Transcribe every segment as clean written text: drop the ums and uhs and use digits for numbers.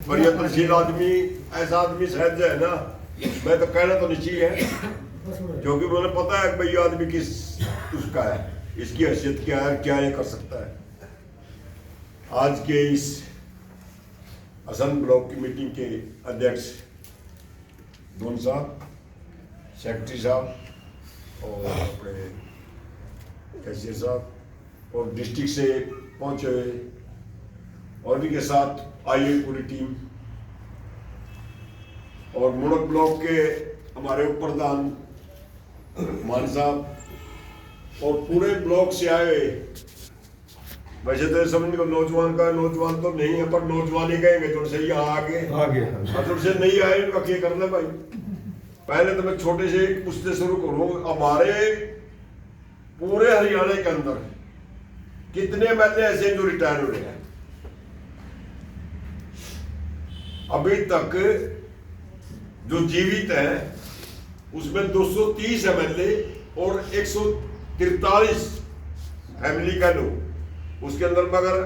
बढ़िया तहसील आदमी, ऐसा आदमी शायद जो है ना, मैं तो कहना तो नहीं है, क्योंकि मुझे पता है कि भाई आदमी किस उसका है, इसकी हैसियत क्या है, क्या ये कर सकता है। आज के इस असम ब्लॉक की मीटिंग के अध्यक्ष दोन साहब, सेक्रेटरी साहब और अपने कैशियर साहब और डिस्ट्रिक्ट से पहुंचे हुए और भी के साथ आई हुई पूरी टीम और मुड़क ब्लॉक के हमारे उप प्रधान मान साहब और पूरे ब्लॉक से आए हुए। वैसे तो समझ को नौजवान का नौजवान तो नहीं है, पर नौजवान ही कहेंगे जो से यहाँ आगे मतलब से नहीं आए उनका क्या करना भाई। पहले तो मैं छोटे से उससे शुरू करूँ, हमारे पूरे हरियाणा के अंदर कितने एमएलए ऐसे जो रिटायर हो रहे हैं अभी तक जो जीवित है उसमें 230 एमएलए और 143 फैमिली का लोग, उसके अंदर मगर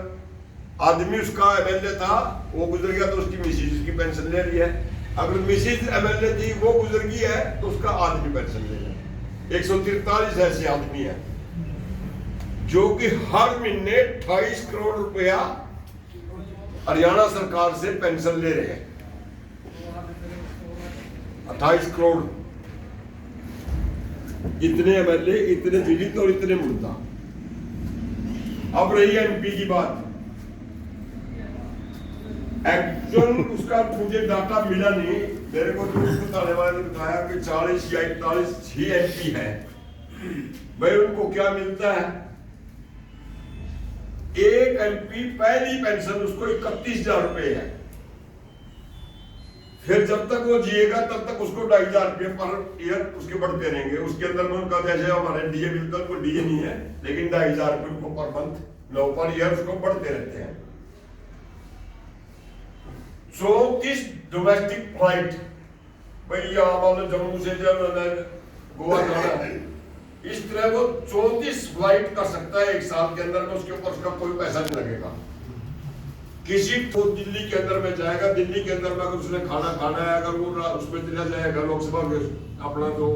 आदमी उसका एमएलए था वो गुजर गया तो उसकी मिसेज उसकी पेंशन ले रही है, अगर मिसेज एमएलए थी वो गुजर गई है तो उसका आदमी पेंशन ले रहा है। 143 ऐसे आदमी है जो कि हर महीने 28 करोड़ रुपया हरियाणा सरकार से पेंशन ले रहे हैं। 28 करोड़, इतने एमएलए, इतने जीवित और इतने मुर्दा। अब रही एमपी की बात, एक्चुअल उसका मुझे डाटा मिला नहीं, मेरे को तो बताने वाले ने बताया कि 40 या 41 ही एमपी है। भाई उनको क्या मिलता है, एक एमपी पहली पेंशन उसको 31,000 रुपए है, फिर जब तक वो जिएगा तब तक उसको 2,500 रुपये पर ईयर उसके बढ़ते रहेंगे। उसके अंदर में उनका जैसे हमारे डीए मिलता है, उनको डीए नहीं है लेकिन 2,500 रुपये उनको per month no per year उसको बढ़ते रहते हैं। 34 डोमेस्टिक फ्लाइट, भाई यहाँ वाले जम्मू से जब गोवा जाना है, इस तरह वो 34 फ्लाइट कर सकता है एक साल के अंदर में, उसके ऊपर उसका कोई पैसा नहीं लगेगा। किसी को दिल्ली के अंदर में जाएगा, दिल्ली के अंदर में अगर उसने खाना खाना है, अगर वो उसमें चला जाएगा लोकसभा में अपना तो,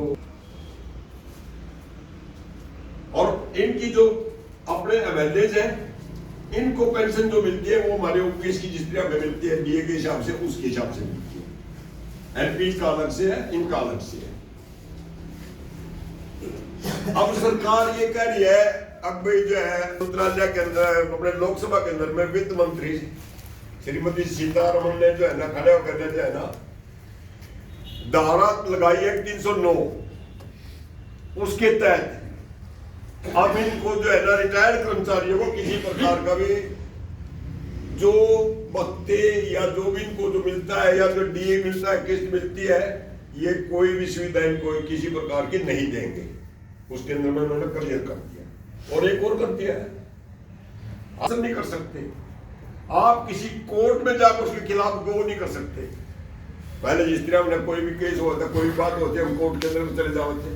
और इनकी जो अपने एमएलएज हैं इनको पेंशन जो मिलती है वो हमारे ओपीएस की जिस तरह हमें मिलती है डीए के हिसाब से, उसके हिसाब से मिलती है। एमपी का अलग से है, इनका अलग से है। अब सरकार ये कह रही है, अब भाई जो है मंत्रालय के अंदर अपने लोकसभा के अंदर में वित्त मंत्री श्रीमती सीतारमण ने जो है ना खड़े होकर जो है ना धारा लगाई है 309, उसके तहत अब इनको जो है ना रिटायर्ड कर्मचारियों को किसी प्रकार का भी जो भत्ते या जो भी इनको जो मिलता है या जो डीए मिलता है, किस्त मिलती है, ये कोई भी सुविधा इनको किसी प्रकार की नहीं देंगे। उसके अंदर में उन्होंने क्लियर कर दिया और एक और कर दिया है, आप नहीं कर सकते, आप किसी कोर्ट में जाकर उसके खिलाफ वो नहीं कर सकते। पहले जिस तरह हमने कोई भी केस होता, कोई भी बात होती है, हम कोर्ट के अंदर में चले जाते।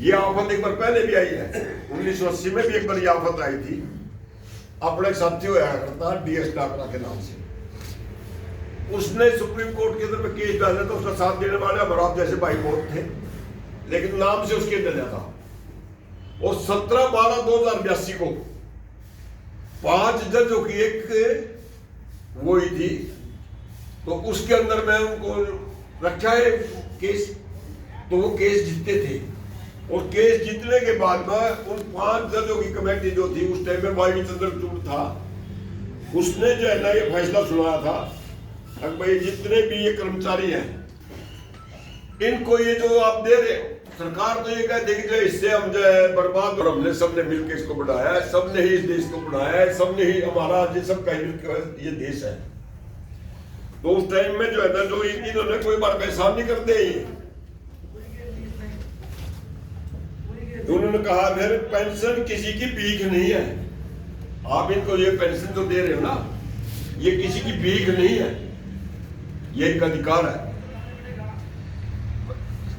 ये आफत एक बार पहले भी आई है, 1980 में भी एक बार ये आफत आई थी। अपने साथी होया करता डीएस डाकरा के नाम से, उसने सुप्रीम कोर्ट के अंदर में केस डाला तो उसका साथ देने वाले हमारा जैसे भाई बहुत थे, लेकिन नाम से उसके अंदर था। और 17/12/2082 को 5 जजों की एक वो ही थी, तो उसके अंदर में उनको रखा है केस, तो वो केस जीतते थे। और केस जीतने के बाद में उन 5 जजों की कमेटी जो थी उस टाइम में वाई चंद्रचूड़ था, उसने जो है ना ये फैसला सुनाया था कि भाई जितने भी ये कर्मचारी हैं इनको ये जो आप दे रहे हो, सरकार तो ये कहती है कि इससे हम जो है बर्बाद, और हमने सबने मिलकर इसको बढ़ाया है, सबने ही इस देश को बढ़ाया है, सबने ही हमारा ये सब का ये देश है। तो उस टाइम में जो है ना जो इन्होंने कोई बार परेशान नहीं करते, उन्होंने कहा फिर पेंशन किसी की भीख नहीं है, आप इनको ये पेंशन जो दे रहे हो ना, ये किसी की भीख नहीं है, ये एक अधिकार है।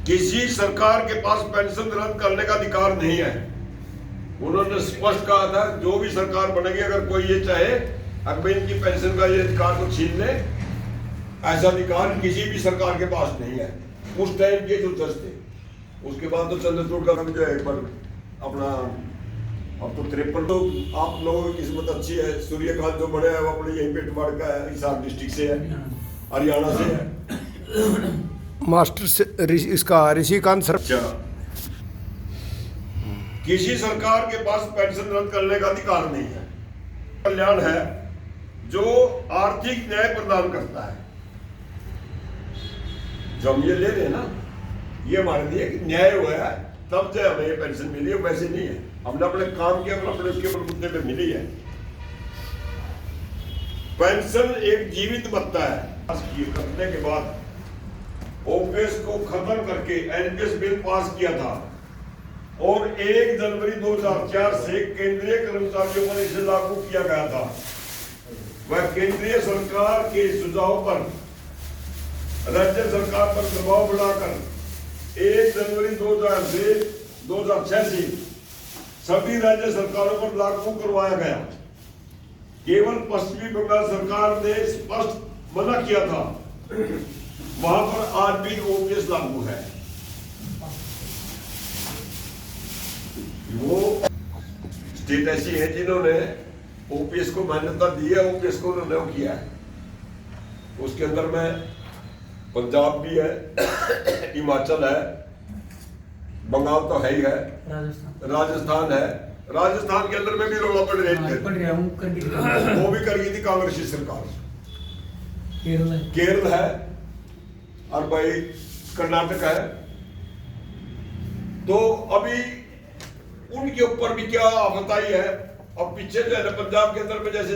किसी सरकार के पास पेंशन रद्द करने का अधिकार नहीं है। उन्होंने स्पष्ट कहा था जो भी सरकार बनेगी, अगर कोई ये चाहे अगर इनकी पेंशन का ये अधिकार को छीन ले, ऐसा अधिकार किसी भी सरकार के पास नहीं है। उस टाइम के जो जज थे, उसके बाद तो चंद्रचूड़ का जो है एक बार अपना, अब तो 53, तो आप लोगों की किस्मत अच्छी है, सूर्यकांत जो बड़े हैं वो अपने यहीं पे टवाड़ का है, हिसार डिस्ट्रिक्ट से है, हरियाणा से है। मास्टर से इसका ऋषिकांत सर। अच्छा, किसी सरकार के पास पेंशन रद्द करने का अधिकार नहीं है। कल्याण है जो आर्थिक न्याय प्रदान करता है। जो हम ये ले रहे हैं ना, ये हमारे लिए न्याय हुआ है, तब से हमें ये पेंशन मिली है, वैसे नहीं है। हमने अपने काम के अपने उसके मुद्दे पे मिली है। पेंशन एक जीवित बत्ता है। करने के बाद ओपीएस को खत्म करके एनपीएस बिल पास किया था और 1 जनवरी 2004 से केंद्रीय कर्मचारियों पर इसे लागू किया गया था। वह केंद्रीय सरकार के सुझाव पर राज्य सरकार पर दबाव बनाकर 1 जनवरी 2000 से 2006 से सभी राज्य सरकारों पर लागू करवाया गया। केवल पश्चिमी बंगाल सरकार ने स्पष्ट मना किया था, वहां पर आज भी ओपीएस लागू है। वो स्टेट ऐसी है जिन्होंने ओपीएस को मान्यता दी है, ओपीएस को उन्होंने किया है। उसके अंदर में पंजाब भी है, हिमाचल है, बंगाल तो है ही है, राजस्थान है। राजस्थान के अंदर में भी रोड़ा पड़ रही थी, वो भी कर गई थी कांग्रेसी सरकार। केरल है और भाई कर्नाटक है। तो अभी उनके ऊपर भी क्या आफत आई है। अब पीछे जो है ना पंजाब के अंदर में जैसे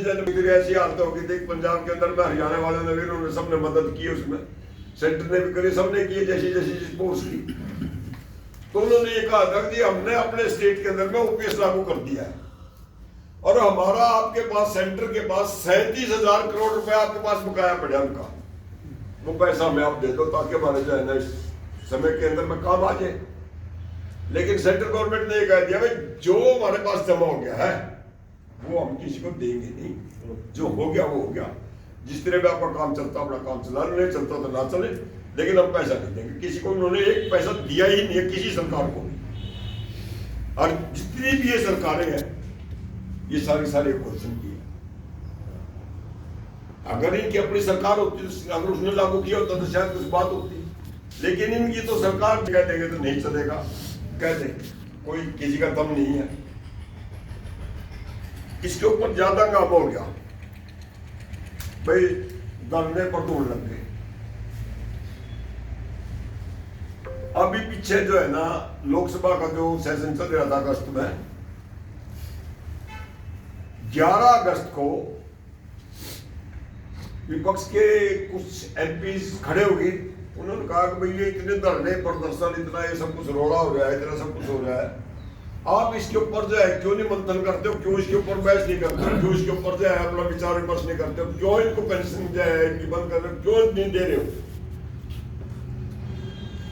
ऐसी हालत हो गई थी, पंजाब के अंदर में हरियाणा वालों ने भी उन्होंने सबने मदद की, उसमें सेंटर ने भी करी, सबने की जैसी जैसी स्पोर्ट्स की। तो उन्होंने ये कहा था कि हमने अपने स्टेट के अंदर में ओपीएस लागू कर दिया है और हमारा आपके पास सेंटर के पास 37,000 करोड़ रुपए आपके पास बकाया पड़ा उनका, वो पैसा हमें आप दे दो ताकि हमारे जो है ना इस समय के अंदर में काम आ जाए। लेकिन सेंट्रल गवर्नमेंट ने कह दिया भाई जो हमारे पास जमा हो गया है वो हम किसी को देंगे नहीं, जो हो गया वो हो गया। जिस तरह भी आपका काम चलता अपना काम चला, नहीं चलता तो ना चले, लेकिन हम पैसा नहीं देंगे किसी को। उन्होंने एक पैसा दिया ही नहीं है किसी सरकार को भी। और जितनी भी ये सरकारें हैं ये सारी क्वेश्चन की है। अगर इनकी अपनी सरकार होती, अगर उसने लागू किया होता तो शायद कुछ बात होती, लेकिन इनकी तो सरकार कह देंगे तो नहीं चलेगा, कहते कोई किसी का दम नहीं है। इसके ऊपर ज्यादा काम हो गया भाई, धरने पर तोड़ लग गए। अभी पीछे जो है ना लोकसभा का जो सेशन चल रहा था अगस्त में, 11 अगस्त को विपक्ष के कुछ एमपी खड़े हो गए। उन्होंने कहा कि भाई ये इतने धरने प्रदर्शन, इतना ये सब कुछ रोड़ा हो रहा है, इतना सब कुछ हो रहा है, आप इसके ऊपर जो है क्यों नहीं मंथन करते हो, क्यों इसके ऊपर बहस नहीं करते हो, क्यों इसके ऊपर जो है अपना विचार विमर्श नहीं करते हो, क्यों इनको पेंशन जो है इनकी बंद कर रहे हो, क्यों नहीं दे रहे हो।